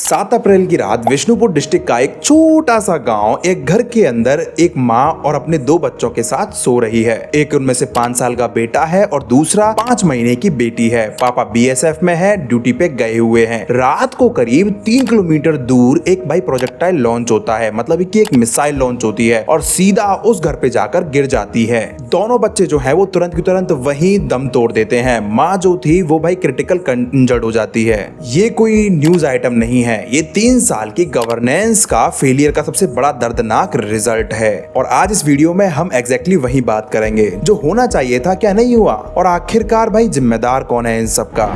7 अप्रैल की रात विष्णुपुर डिस्ट्रिक्ट का एक छोटा सा गांव एक घर के अंदर एक माँ और अपने 2 बच्चों के साथ सो रही है। एक उनमें से 5 साल का बेटा है और दूसरा 5 महीने की बेटी है। पापा बीएसएफ में है, ड्यूटी पे गए हुए हैं। रात को करीब 3 किलोमीटर दूर एक भाई प्रोजेक्टाइल लॉन्च होता है, मतलब कि एक मिसाइल लॉन्च होती है और सीधा उस घर पे जाकर गिर जाती है। दोनों बच्चे जो है वो तुरंत की तुरंत वहीं दम तोड़ देते हैं। माँ जो थी वो भाई क्रिटिकल इंजर्ड हो जाती है। ये कोई न्यूज आइटम नहीं है, ये 3 साल की गवर्नेंस का फेलियर का सबसे बड़ा दर्दनाक रिजल्ट है। और आज इस वीडियो में हम एग्जैक्टली वही बात करेंगे, जो होना चाहिए था क्या नहीं हुआ, और आखिरकार भाई जिम्मेदार कौन है इन सब का।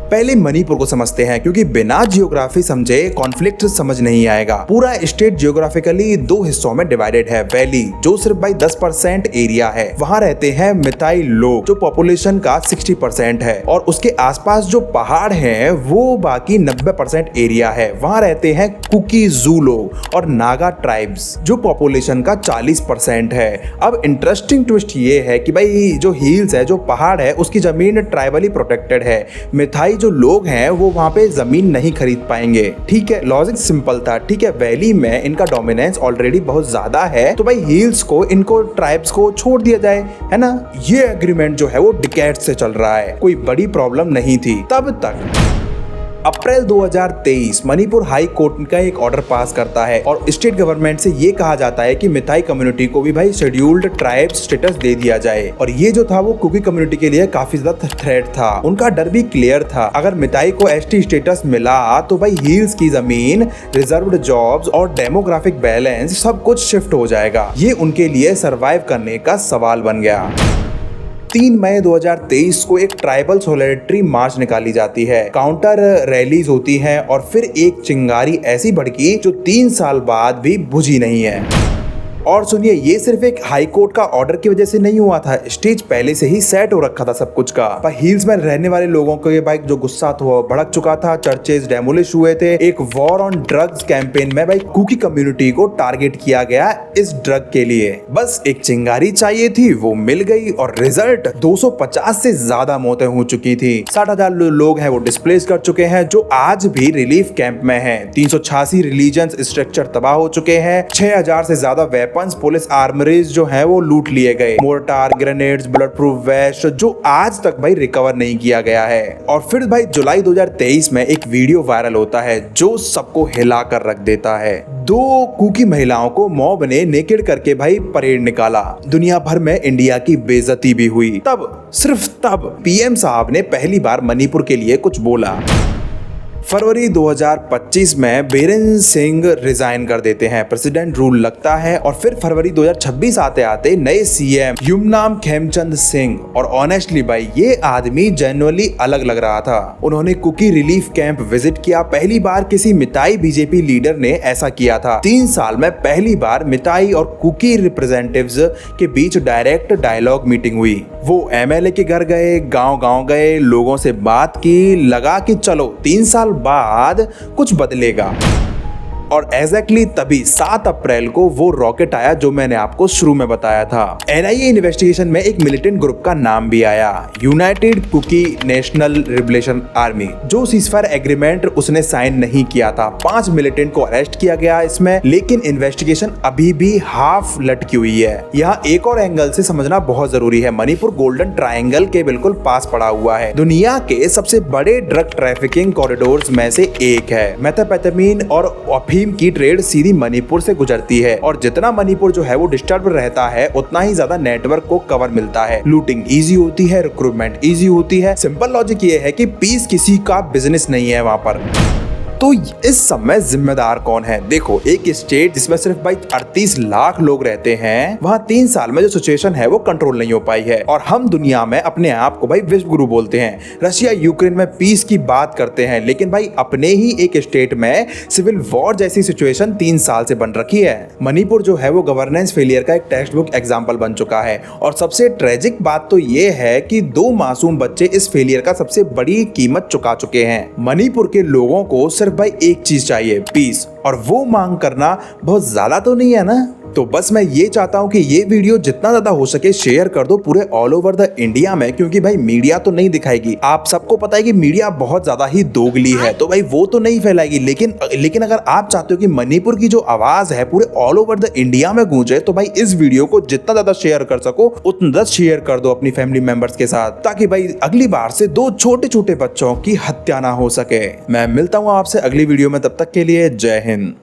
पहले मणिपुर को समझते हैं, क्योंकि बिना जियोग्राफी समझे कॉन्फ्लिक्ट समझ नहीं आएगा। पूरा स्टेट जियोग्राफिकली 2 हिस्सों में डिवाइडेड है। वैली जो सिर्फ भाई 10% एरिया है, वहाँ रहते हैं मिताई लोग जो पॉपुलेशन का 60% है, और उसके आसपास जो पहाड़ हैं वो बाकी 90% एरिया है। वहाँ रहते हैं कुकी जू लोग और नागा ट्राइब्स जो पॉपुलेशन का 40% है। अब इंटरेस्टिंग ट्विस्ट ये है कि भाई जो हिल्स है, जो पहाड़ है, उसकी जमीन ट्राइबली प्रोटेक्टेड है। मिथाई जो लोग हैं वो वहां पे जमीन नहीं खरीद पाएंगे। ठीक है, लॉजिक सिंपल था। ठीक है, वैली में इनका डोमिनेंस ऑलरेडी बहुत ज्यादा है, तो भाई हिल्स को, इनको ट्राइब्स को छोड़ दिया जाए, है ना। ये एग्रीमेंट जो है वो डिकेड्स से चल रहा है, कोई बड़ी प्रॉब्लम नहीं थी तब तक। अप्रैल 2023 मणिपुर हाई कोर्ट का एक ऑर्डर पास करता है और स्टेट गवर्नमेंट से ये कहा जाता है कि मिथाई कम्युनिटी को भी भाई शेड्यूल्ड ट्राइब स्टेटस दे दिया जाए। और ये जो था वो कुकी कम्युनिटी के लिए काफी ज्यादा थ्रेट था। उनका डर भी क्लियर था, अगर मिथाई को एसटी स्टेटस मिला तो भाई हिल्स की जमीन, रिजर्व्ड जॉब्स और डेमोग्राफिक बैलेंस सब कुछ शिफ्ट हो जाएगा। ये उनके लिए सर्वाइव करने का सवाल बन गया। 3 मई 2023 को एक ट्राइबल सोलिडेरिटी मार्च निकाली जाती है, काउंटर रैलीज होती हैं और फिर एक चिंगारी ऐसी भड़की जो 3 साल बाद भी बुझी नहीं है। और सुनिए, ये सिर्फ एक हाई कोर्ट का ऑर्डर की वजह से नहीं हुआ था, स्टेज पहले से ही सेट हो रखा था सब कुछ का। पर हिल्स में रहने वाले लोगों को ये भाई जो गुस्सा था भड़क चुका था, चर्चेज डेमोलिश हुए थे। एक वॉर ऑन ड्रग्स कैंपेन में भाई कुकी कम्युनिटी को टारगेट किया गया इस ड्रग के लिए। बस एक चिंगारी चाहिए थी, वो मिल गई और रिजल्ट 250 से ज्यादा मौतें हो चुकी थी। 60,000 लोग हैं वो डिस्प्लेस कर चुके हैं, जो आज भी रिलीफ कैंप में हैं। 386 रिलीजियंस स्ट्रक्चर तबाह हो चुके हैं। 6,000 से ज्यादा पुलिस आर्मरीज जो है वो लूट लिए गए। Mortar, grenades, bullet proof waste जो आज तक भाई रिकवर नहीं किया गया है। और फिर भाई जुलाई 2023 में एक वीडियो वायरल होता है जो सबको हिला कर रख देता है। 2 कुकी महिलाओं को मॉब ने नेकेड करके भाई परेड निकाला। दुनिया भर में इंडिया की बेइज्जती भी हुई। तब, सिर्फ तब पीएम साहब ने पहली बार मणिपुर के लिए कुछ बोला। फरवरी 2025 में बीरेन सिंह रिजाइन कर देते हैं, प्रेसिडेंट रूल लगता है। और फिर फरवरी 2026 आते आते नए सीएम युमनाम खेमचंद सिंह। और ऑनेस्टली भाई ये आदमी जेन्युइनली अलग लग रहा था। उन्होंने कुकी रिलीफ कैंप विजिट किया, पहली बार किसी मिताई बीजेपी लीडर ने ऐसा किया था। 3 साल में पहली बार मिताई और कुकी रिप्रेजेंटेटिव्स के बीच डायरेक्ट डायलॉग मीटिंग हुई। वो एमएलए के घर गए, गांव गए, लोगों से बात की, लगा कि चलो 3 साल बाद कुछ बदलेगा। और एग्जैक्टली तभी 7 अप्रैल को वो रॉकेट आया जो मैंने आपको शुरू में बताया था। एनआईए इन्वेस्टिगेशन में एक मिलिटेंट ग्रुप का नाम भी आया, United Kuki National Liberation Army, जो सीजफायर एग्रीमेंट उसने साइन नहीं किया था। 5 मिलिटेंट को अरेस्ट किया गया इसमें, लेकिन इन्वेस्टिगेशन अभी भी हाफ लटकी हुई है। यहाँ एक और एंगल से समझना बहुत जरूरी है। मणिपुर गोल्डन ट्रायंगल के बिल्कुल पास पड़ा हुआ है। दुनिया के सबसे बड़े ड्रग ट्रैफिकिंग कॉरिडोर्स में से एक है। मेथाम्फेटामिन और अफीम की ट्रेड सीधी मणिपुर से गुजरती है, और जितना मणिपुर जो है वो डिस्टर्ब रहता है उतना ही ज्यादा नेटवर्क को कवर मिलता है। लूटिंग इजी होती है, रिक्रूटमेंट इजी होती है। सिंपल लॉजिक ये है कि पीस किसी का बिजनेस नहीं है वहां पर। तो इस समय जिम्मेदार कौन है? देखो, एक स्टेट जिसमें सिर्फ भाई 38 लाख लोग रहते हैं, वहाँ 3 साल में जो सिचुएशन है वो कंट्रोल नहीं हो पाई है। और हम दुनिया में अपने आप को भाई विश्व गुरु बोलते हैं। रशिया यूक्रेन में पीस की बात करते हैं, लेकिन भाई अपने ही एक स्टेट में सिविल वॉर जैसी सिचुएशन 3 साल से बन रखी है। मणिपुर जो है वो गवर्नेंस फेलियर का एक टेक्स्ट बुक एग्जाम्पल बन चुका है। और सबसे ट्रेजिक बात तो ये है कि 2 मासूम बच्चे इस फेलियर का सबसे बड़ी कीमत चुका चुके हैं। मणिपुर के लोगों को सिर्फ भाई एक चीज चाहिए, पीस। और वो मांग करना बहुत ज्यादा तो नहीं है ना। तो बस मैं ये चाहता हूँ कि ये वीडियो जितना ज्यादा हो सके शेयर कर दो पूरे ऑल ओवर द इंडिया में, क्योंकि भाई मीडिया तो नहीं दिखाएगी। आप सबको पता है कि मीडिया बहुत ज्यादा ही दोगली है, तो भाई वो तो नहीं फैलाएगी, लेकिन अगर आप चाहते हो कि मणिपुर की जो आवाज है पूरे ऑल ओवर द इंडिया में गूंजे, तो भाई इस वीडियो को जितना ज्यादा शेयर कर सको उतना ज्यादा शेयर कर दो अपनी फैमिली मेंबर्स के साथ, ताकि भाई अगली बार से 2 छोटे छोटे बच्चों की हत्या ना हो सके। मैं मिलता हूँ आपसे अगली वीडियो में, तब तक के लिए जय हिंद।